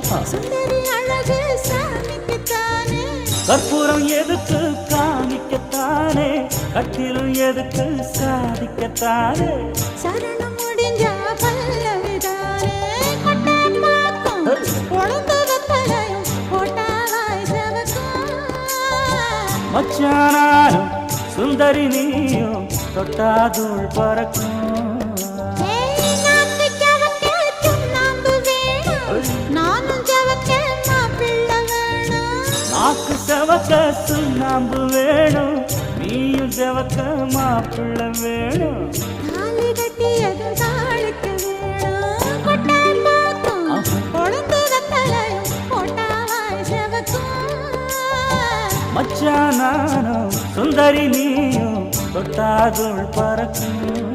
சுந்தரி அழகு சாமிக்குத்தானே கற்பூரம் எதுக்கு காமிக்கத்தானே கட்டிலும் எதுக்கு சாதிக்கத்தானே சரணம் முடிஞ்சா பல்லவிதானே கொட்டாப்பாக்கும் பொழுந்ததத்தலையும் போட்டாவாய் செவக்கும் மச்சானாரும் சுந்தரி நீயும் தொட்டாதூள் பறக்கும் நாக்கு செவக்க சுண்ணாம்பு வேணும் நீயும் செவக்க மாப்பிள்ளை வேணும் தாலி கட்டியது தாளுக்கு வேணும் கொட்டாப்பாக்கும் பொழுந்ததத்தலையும் போட்டாவாய் செவக்கும் மச்சானாரும் சுந்தரி நீயும் தொட்டாதூள் பறக்கும்